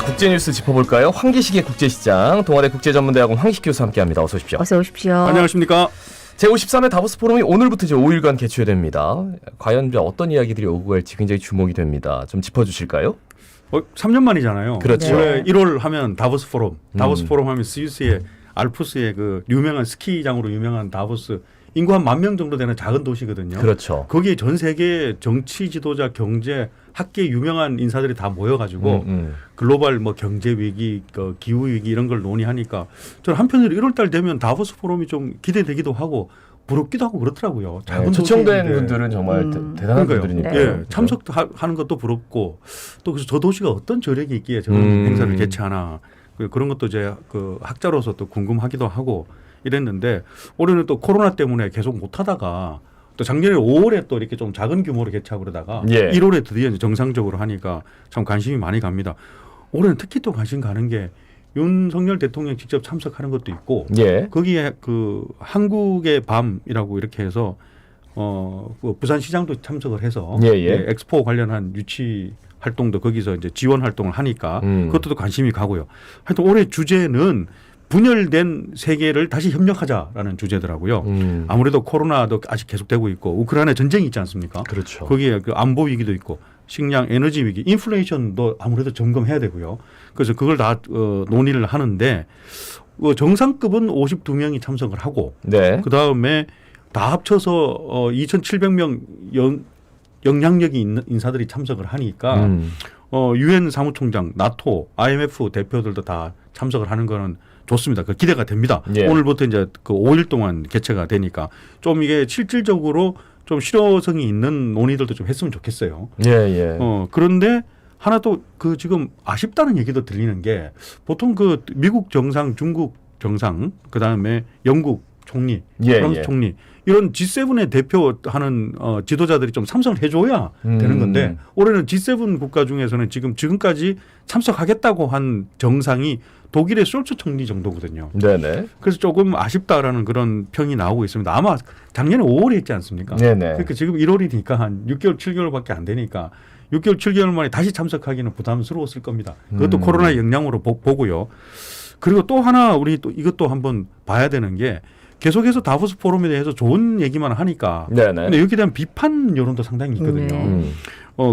국제뉴스 짚어볼까요? 황기식의 국제시장, 동아대 국제전문대학원 황기식 교수 함께합니다. 어서 오십시오. 어서 오십시오. 안녕하십니까. 제53회 다보스 포럼이 오늘부터 이제 5일간 개최됩니다. 과연 어떤 이야기들이 오고 갈지 굉장히 주목이 됩니다. 좀 짚어주실까요? 3년 만이잖아요. 그렇죠. 올해 1월 하면 다보스 포럼, 다보스 포럼 하면 스위스의 알프스의 그 유명한 스키장으로 유명한 다보스, 인구 한 10,000명 정도 되는 작은 도시거든요. 그렇죠. 거기에 전 세계 정치 지도자, 경제, 학계 유명한 인사들이 다 모여가지고 글로벌 뭐 경제 위기, 기후 위기 이런 걸 논의하니까 저는 한편으로 1월달 되면 다보스 포럼이 좀 기대되기도 하고 부럽기도 하고 그렇더라고요. 작은 초청된 도시인데. 분들은 정말 대단한 그러니까요. 분들이니까. 예, 참석하는 것도 부럽고 또 그래서 저 도시가 어떤 저력이 있기에 저런 행사를 개최하나 그런 것도 이제 그 학자로서 또 궁금하기도 하고 이랬는데 올해는 또 코로나 때문에 계속 못하다가 또 작년에 5월에 또 이렇게 좀 작은 규모로 개최하고 그러다가 1월에 드디어 이제 정상적으로 하니까 참 관심이 많이 갑니다. 올해는 특히 또 관심 가는 게 윤석열 대통령 직접 참석하는 것도 있고 거기에 그 한국의 밤이라고 이렇게 해서 그 부산시장도 참석을 해서 엑스포 관련한 유치 활동도 거기서 이제 지원 활동을 하니까 그것도 또 관심이 가고요. 하여튼 올해 주제는 분열된 세계를 다시 협력하자라는 주제더라고요. 아무래도 코로나도 아직 계속되고 있고 우크라이나 전쟁이 있지 않습니까? 그렇죠. 거기에 그 안보 위기도 있고 식량, 에너지 위기, 인플레이션도 아무래도 점검해야 되고요. 그래서 그걸 다 논의를 하는데 정상급은 52명이 참석을 하고 그 다음에 다 합쳐서 2,700명 영향력이 있는 인사들이 참석을 하니까 유엔 사무총장, 나토, IMF 대표들도 다 참석을 하는 거는 좋습니다. 그 기대가 됩니다. 오늘부터 이제 그 5일 동안 개최가 되니까 좀 이게 실질적으로 좀 실효성이 있는 논의들도 좀 했으면 좋겠어요. 그런데 하나 또 그 지금 아쉽다는 얘기도 들리는 게 보통 그 미국 정상, 중국 정상, 그 다음에 영국 총리, 프랑스 총리 이런 G7의 대표하는 지도자들이 좀 참석을 해줘야 되는 건데 올해는 G7 국가 중에서는 지금까지 참석하겠다고 한 정상이 독일의 숄츠 총리 정도거든요. 그래서 조금 아쉽다라는 그런 평이 나오고 있습니다. 아마 작년에 5월에 했지 않습니까? 그러니까 지금 1월이니까 한 6개월, 7개월밖에 안 되니까 6개월, 7개월 만에 다시 참석하기는 부담스러웠을 겁니다. 그것도 코로나 영향으로 보고요. 그리고 또 하나 우리 또 이것도 한번 봐야 되는 게 계속해서 다보스 포럼에 대해서 좋은 얘기만 하니까 근데 여기에 대한 비판 여론도 상당히 있거든요.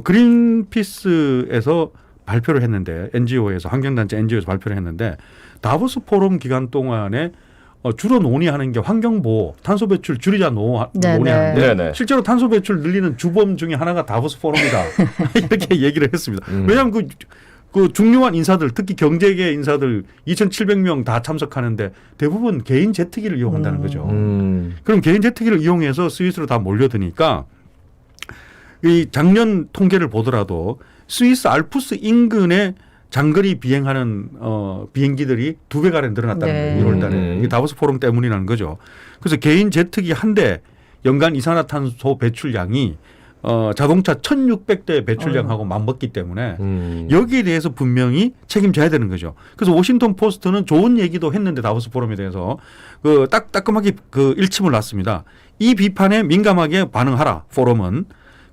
그린피스에서 발표를 했는데 NGO에서 환경단체 NGO에서 발표를 했는데 다보스 포럼 기간 동안에 주로 논의하는 게 환경보호, 탄소 배출 줄이자 논의하는데 실제로 탄소 배출 늘리는 주범 중에 하나가 다보스 포럼이다 이렇게 얘기를 했습니다. 왜냐하면 그 중요한 인사들 특히 경제계 인사들 2,700명 다 참석하는데 대부분 개인 제트기를 이용한다는 거죠. 그럼 개인 제트기를 이용해서 스위스로 다 몰려드니까 이 작년 통계를 보더라도 스위스 알프스 인근에 장거리 비행하는 비행기들이 2배가량 늘어났다는 거예요. 1월 달에. 이게 다보스 포럼 때문이라는 거죠. 그래서 개인 제트기 한 대 연간 이산화탄소 배출량이 자동차 1,600대 배출량하고 맞먹기 때문에 여기에 대해서 분명히 책임져야 되는 거죠. 그래서 워싱턴 포스트는 좋은 얘기도 했는데 다보스 포럼에 대해서 그 따끔하게 그 일침을 놨습니다. 이 비판에 민감하게 반응하라 포럼은.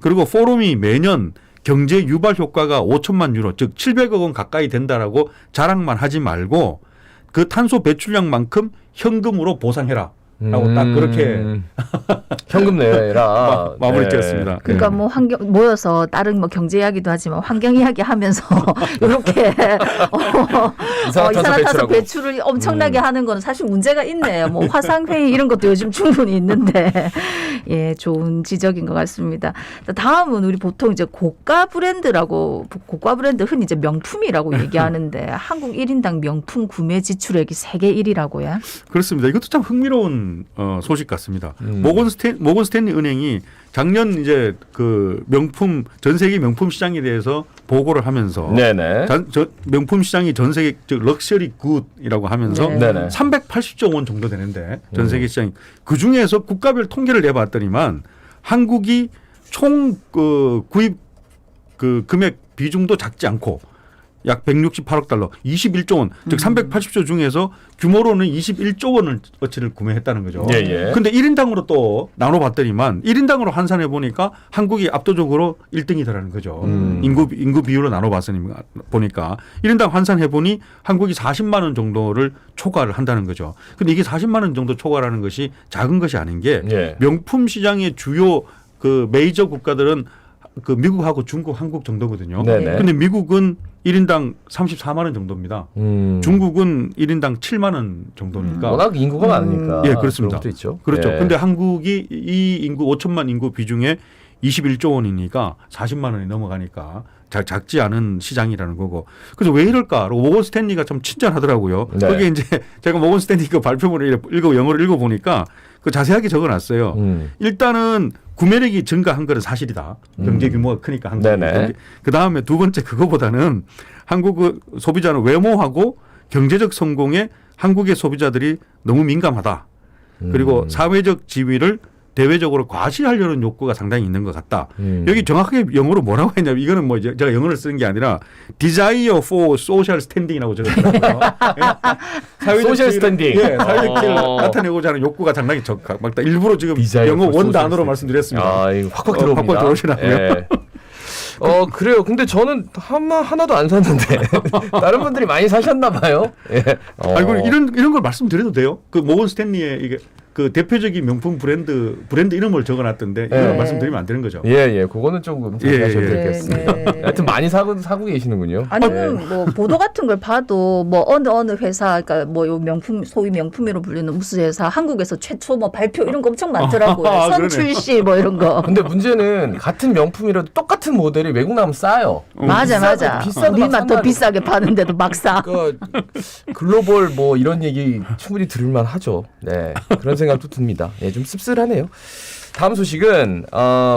그리고 포럼이 매년 경제 유발 효과가 5천만 유로 즉 700억 원 가까이 된다라고 자랑만 하지 말고 그 탄소 배출량만큼 현금으로 보상해라. 라고 딱 그렇게 현금 내라 마무리 지었습니다. 그러니까 뭐 환경 모여서 다른 뭐 경제 이야기도 하지만 환경 이야기 하면서 이렇게 이산화탄소 배출을 엄청나게 하는 거는 사실 문제가 있네요. 뭐 화상 회의 이런 것도 요즘 충분히 있는데 예, 좋은 지적인 것 같습니다. 다음은 우리 보통 이제 고가 브랜드 흔히 이제 명품이라고 얘기하는데 한국 1인당 명품 구매 지출액이 세계 1위라고요. 그렇습니다. 이것도 참 흥미로운 소식 같습니다. 모건 스탠리 은행이 작년 이제 그 명품 전 세계 명품 시장에 대해서 보고를 하면서 명품 시장이 전 세계 즉 럭셔리 굿이라고 하면서 380조 원 정도 되는데 전 세계 시장 그 중에서 국가별 통계를 내봤더니만 한국이 총 구입 그 금액 비중도 작지 않고 약 168억 달러, 21조 원, 즉 380조 중에서 규모로는 21조 원을 어치를 구매했다는 거죠. 그런데 1인당으로 또 나눠봤더니만 1인당으로 환산해 보니까 한국이 압도적으로 1등이더라는 거죠. 인구 비율로 나눠봤으니 보니까 1인당 환산해 보니 한국이 40만 원 정도를 초과를 한다는 거죠. 그런데 이게 40만 원 정도 초과라는 것이 작은 것이 아닌 게 명품 시장의 주요 그 메이저 국가들은 그 미국하고 중국, 한국 정도거든요. 그런데 미국은 1인당 34만 원 정도입니다. 중국은 1인당 7만 원 정도니까. 워낙 인구가 많으니까. 예, 그렇습니다. 있죠. 그렇죠. 그런데 한국이 이 인구 5천만 인구 비중에 21조 원이니까 40만 원이 넘어가니까 작지 않은 시장이라는 거고. 그래서 왜 이럴까? 모건 스탠리가 참 친절하더라고요. 거기에 이제 제가 모건 스탠리 그 발표문을 영어를 읽어보니까 그 자세하게 적어놨어요. 일단은 구매력이 증가한 것은 사실이다. 경제 규모가 크니까 한국이. 그 다음에 두 번째 그거보다는 한국 소비자는 외모하고 경제적 성공에 한국의 소비자들이 너무 민감하다. 그리고 사회적 지위를 대외적으로 과시하려는 욕구가 상당히 있는 것 같다. 여기 정확하게 영어로 뭐라고 했냐면 이거는 뭐 제가 영어를 쓰는 게 아니라 desire for social standing이라고 적었더라고요. 소셜 스탠딩. 사회적 지위를 나타내고자 하는 욕구가 상당히 막 일부러 지금 영어 원 단어로 말씀드렸습니다. 아, 이거 확확 들어옵니다. 확확 들어오시나요? 그래요. 근데 저는 하나도 안 샀는데 다른 분들이 많이 사셨나 봐요. 아니, 이런 걸 말씀드려도 돼요? 그 모건 스탠리의 이게 그 대표적인 명품 브랜드 이름을 적어놨던데 이걸 말씀드리면 안 되는 거죠. 그거는 조금 자제하셔도 되겠습니다. 하여튼 많이 사고 계시는군요. 아니면 뭐 보도 같은 걸 봐도 뭐 어느 회사, 그러니까 뭐 요 명품 소위 명품이로 불리는 우수 회사 한국에서 최초 뭐 발표 이런 거 엄청 많더라고요. 선 출시 뭐 이런 거. 근데 문제는 같은 명품이라도 똑같은 모델이 외국 나면 싸요. 맞아. 우리만 더 비싸게 파는데도 막 싸. 그러니까 글로벌 뭐 이런 얘기 충분히 들을만 하죠. 네, 그런 생각도 듭니다. 좀 씁쓸하네요. 다음 소식은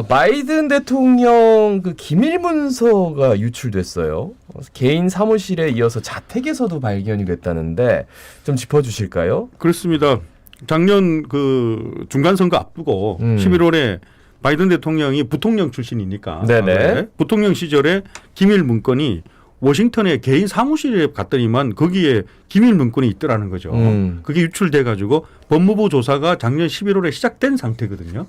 바이든 대통령 그 기밀 문서가 유출됐어요. 개인 사무실에 이어서 자택에서도 발견이 됐다는데 좀 짚어주실까요? 그렇습니다. 작년 그 중간 선거 앞두고 11월에 바이든 대통령이 부통령 출신이니까 부통령 시절에 기밀 문건이 워싱턴에 개인 사무실에 갔더니만 거기에 기밀 문건이 있더라는 거죠. 그게 유출돼 가지고 법무부 조사가 작년 11월에 시작된 상태거든요.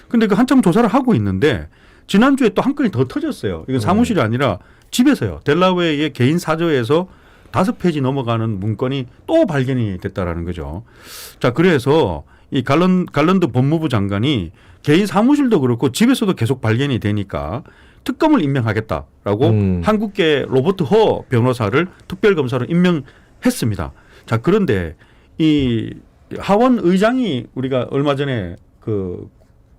근데 그 한참 조사를 하고 있는데 지난주에 또 한 건이 더 터졌어요. 이건 사무실이 아니라 집에서요. 델라웨어의 개인 사저에서 5페이지 넘어가는 문건이 또 발견이 됐다라는 거죠. 자, 그래서 이 갈런드 법무부 장관이 개인 사무실도 그렇고 집에서도 계속 발견이 되니까 특검을 임명하겠다라고 한국계 로버트 허 변호사를 특별검사로 임명했습니다. 자, 그런데 이 하원 의장이 우리가 얼마 전에 그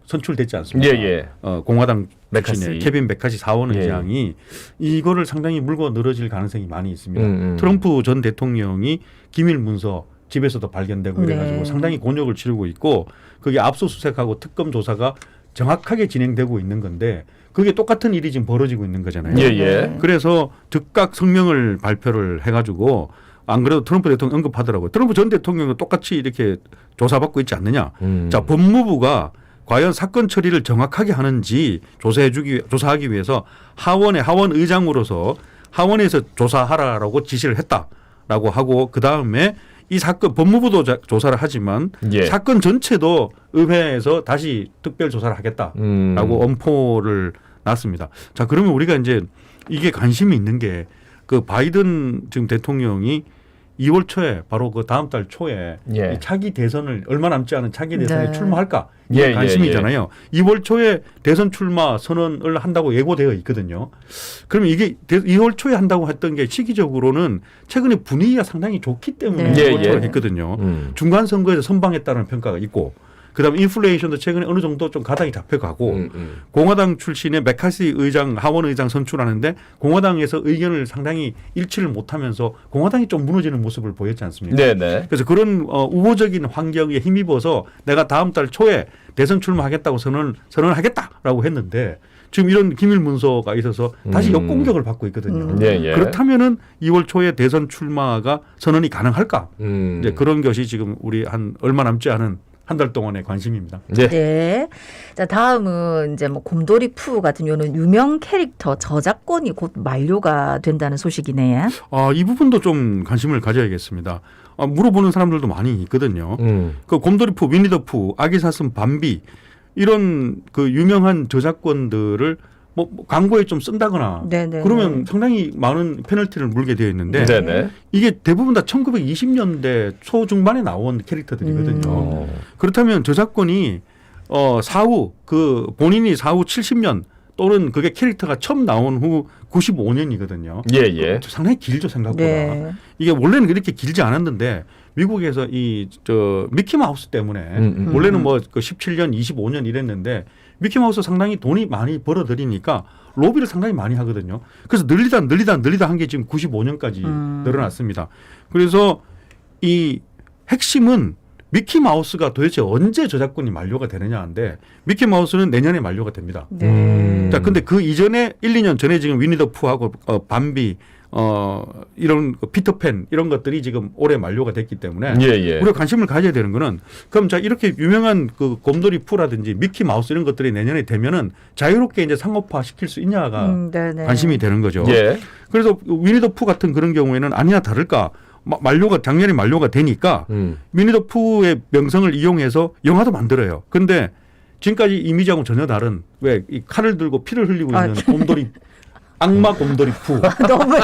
선출됐지 않습니까? 공화당 출신의 케빈 메카시 하원 의장이 이거를 상당히 물고 늘어질 가능성이 많이 있습니다. 트럼프 전 대통령이 기밀 문서 집에서도 발견되고 이래가지고 상당히 곤욕을 치르고 있고 그게 압수수색하고 특검 조사가 정확하게 진행되고 있는 건데 그게 똑같은 일이 지금 벌어지고 있는 거잖아요. 그래서 즉각 성명을 발표를 해가지고 안 그래도 트럼프 대통령 언급하더라고요. 트럼프 전 대통령은 똑같이 이렇게 조사받고 있지 않느냐. 자, 법무부가 과연 사건 처리를 정확하게 하는지 조사하기 위해서 하원 의장으로서 하원에서 조사하라라고 지시를 했다라고 하고 그 다음에 이 사건 법무부도 조사를 하지만 사건 전체도 의회에서 다시 특별 조사를 하겠다라고 엄포를 놨습니다. 자, 그러면 우리가 이제 이게 관심이 있는 게 그 바이든 지금 대통령이 2월 초에 바로 그 다음 달 초에 이 차기 대선을 얼마 남지 않은 차기 대선에 출마할까 이게 관심이잖아요. 2월 초에 대선 출마 선언을 한다고 예고되어 있거든요. 그러면 이게 2월 초에 한다고 했던 게 시기적으로는 최근에 분위기가 상당히 좋기 때문에 2월 초에 했거든요. 중간 선거에서 선방했다는 평가가 있고 그다음에 인플레이션도 최근에 어느 정도 좀 가닥이 잡혀가고 공화당 출신의 메카시 의장, 하원 의장 선출하는데 공화당에서 의견을 상당히 일치를 못하면서 공화당이 좀 무너지는 모습을 보였지 않습니까? 그래서 그런 우호적인 환경에 힘입어서 내가 다음 달 초에 대선 출마하겠다고 선언하겠다라고 했는데 지금 이런 기밀 문서가 있어서 다시 역공격을 받고 있거든요. 그렇다면은 2월 초에 대선 출마가 선언이 가능할까? 이제 그런 것이 지금 우리 한 얼마 남지 않은 한 달 동안의 관심입니다. 네. 네. 자, 다음은 이제 뭐 곰돌이 푸 같은 경우는 유명 캐릭터 저작권이 곧 만료가 된다는 소식이네요. 이 부분도 좀 관심을 가져야겠습니다. 물어보는 사람들도 많이 있거든요. 그 곰돌이 푸, 위니 더 푸, 아기 사슴 밤비 이런 그 유명한 저작권들을 뭐 광고에 좀 쓴다거나 네네. 그러면 상당히 많은 페널티를 물게 되어 있는데 네네. 이게 대부분 다 1920년대 초중반에 나온 캐릭터들이거든요. 그렇다면 저작권이 사후 그 본인이 사후 70년 또는 그게 캐릭터가 처음 나온 후 95년이거든요. 예. 상당히 길죠 생각보다. 네. 이게 원래는 그렇게 길지 않았는데 미국에서 미키 마우스 때문에 원래는 뭐 그 17년, 25년 이랬는데 미키 마우스 상당히 돈이 많이 벌어들이니까 로비를 상당히 많이 하거든요. 그래서 늘리다 한 게 지금 95년까지 늘어났습니다. 그래서 이 핵심은 미키 마우스가 도대체 언제 저작권이 만료가 되느냐인데 미키 마우스는 내년에 만료가 됩니다. 네. 자, 근데 그 이전에 1, 2년 전에 지금 위니 더 푸하고 밤비 이런 피터팬 이런 것들이 지금 올해 만료가 됐기 때문에 우리가 관심을 가져야 되는 거는 그럼 자 이렇게 유명한 그 곰돌이 푸라든지 미키 마우스 이런 것들이 내년에 되면은 자유롭게 이제 상업화 시킬 수 있냐가 관심이 되는 거죠. 예. 그래서 위니 더 푸 같은 그런 경우에는 아니나 다를까 작년에 만료가 되니까 위니 더 푸의 명성을 이용해서 영화도 만들어요. 그런데 지금까지 이미지하고 전혀 다른 왜 이 칼을 들고 피를 흘리고 있는 곰돌이 악마 곰돌이 푸. 너무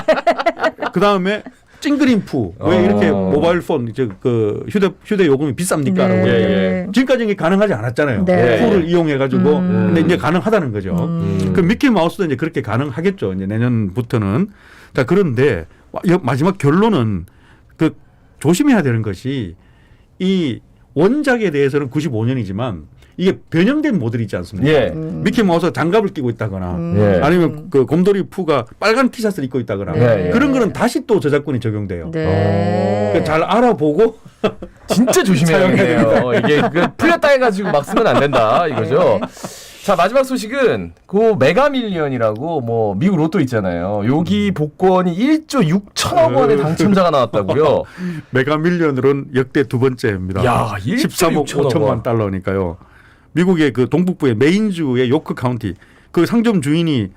그 다음에 찡그린 푸. 왜 이렇게 모바일 폰, 그 휴대 요금이 비쌉니까? 라고. 네. 지금까지 이게 가능하지 않았잖아요. 네. 푸를 이용해가지고. 근데 이제 가능하다는 거죠. 그 미키 마우스도 이제 그렇게 가능하겠죠. 이제 내년부터는. 자, 그런데 마지막 결론은 그 조심해야 되는 것이 이 원작에 대해서는 95년이지만 이게 변형된 모델이 있지 않습니까? 예. 미키 마우스가 장갑을 끼고 있다거나 아니면 그 곰돌이 푸가 빨간 티셔츠를 입고 있다거나 그런 거는 다시 또 저작권이 적용돼요. 네. 그러니까 잘 알아보고 진짜 조심해야겠네요. 이게 풀렸다 해가지고 막 쓰면 안 된다 이거죠. 자, 마지막 소식은 그 메가밀리언이라고 뭐 미국 로또 있잖아요. 여기 복권이 1조 6천억 원의 당첨자가 나왔다고요. 메가밀리언으로는 역대 두 번째입니다. 야, 13억 5천만 달러니까요. 미국의 그 동북부의 메인주의 요크 카운티 그 상점 주인이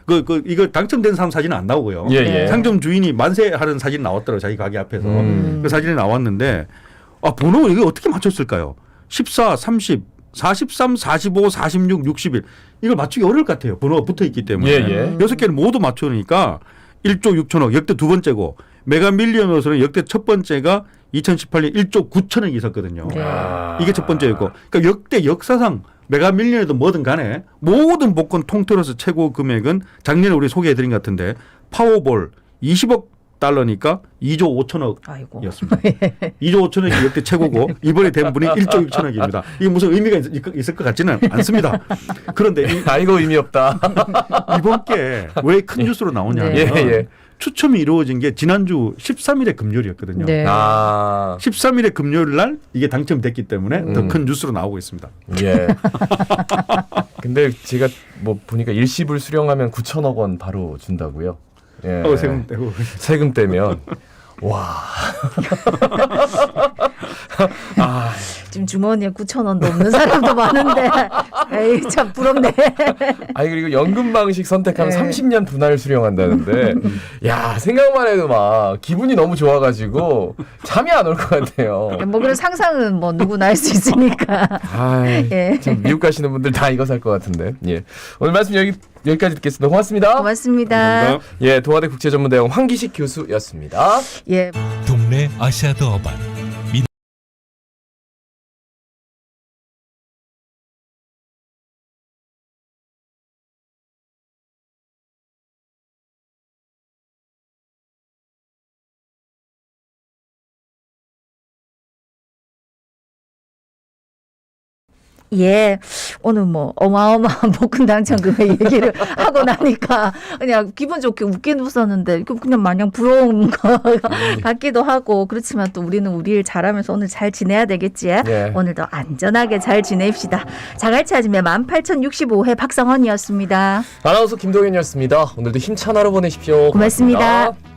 이거 당첨된 사람 사진은 안 나오고요. 예. 상점 주인이 만세하는 사진 나왔더라고요. 자기 가게 앞에서. 그 사진이 나왔는데 번호 이거 어떻게 맞췄을까요? 14, 30, 43, 45, 46, 61 이걸 맞추기 어려울 것 같아요. 번호가 붙어 있기 때문에. 6개를 모두 맞추니까 1조 6천억 역대 두 번째고 메가밀리언으로서는 역대 첫 번째가 2018년 1조 9천억이 있었거든요. 이게 첫 번째였고 그러니까 역대 역사상 메가밀리언에도 뭐든 간에 모든 복권 통틀어서 최고 금액은 작년에 우리 소개해드린 것 같은데 파워볼 20억 달러니까 2조 5천억이었습니다. 2조 5천억이 역대 최고고 이번에 된 분이 1조 6천억입니다. 이게 무슨 의미가 있을 것 같지는 않습니다. 그런데 이거 의미 없다. 이번 게 왜 큰 뉴스로 나오냐면 추첨이 이루어진 게 지난주 13일의 금요일이었거든요. 네. 13일의 금요일 날 이게 당첨됐기 때문에 더 큰 뉴스로 나오고 있습니다. 예. 근데 제가 뭐 보니까 일시불 수령하면 9천억 원 바로 준다고요. 예. 세금 떼고. 세금 떼면 와. 지금 주머니에 9,000원도 없는 사람도 많은데 에이 참 부럽네. 그리고 연금 방식 선택하면 30년 분할 수령한다는데 야 생각만 해도 막 기분이 너무 좋아가지고 잠이 안 올 것 같아요. 뭐 그런 상상은 뭐 누구나 할 수 있으니까. 참 미국 가시는 분들 다 이거 살 것 같은데. 예. 오늘 말씀 여기까지 듣겠습니다. 고맙습니다. 고맙습니다. 감사합니다. 예, 동아대 국제전문대학원 황기식 교수였습니다. 예. 동네 아시아드 어반 예, 오늘 뭐 어마어마한 복권 당첨 금액 얘기를 하고 나니까 그냥 기분 좋게 웃긴 웃었는데 그냥 마냥 부러운 거 같기도 하고 그렇지만 또 우리는 우리 일 잘하면서 오늘 잘 지내야 되겠지. 오늘도 안전하게 잘 지냅시다. 자갈치 아침에 18,065회 박성원이었습니다. 아나운서 김동현이었습니다. 오늘도 힘찬 하루 보내십시오. 고맙습니다. 고맙습니다.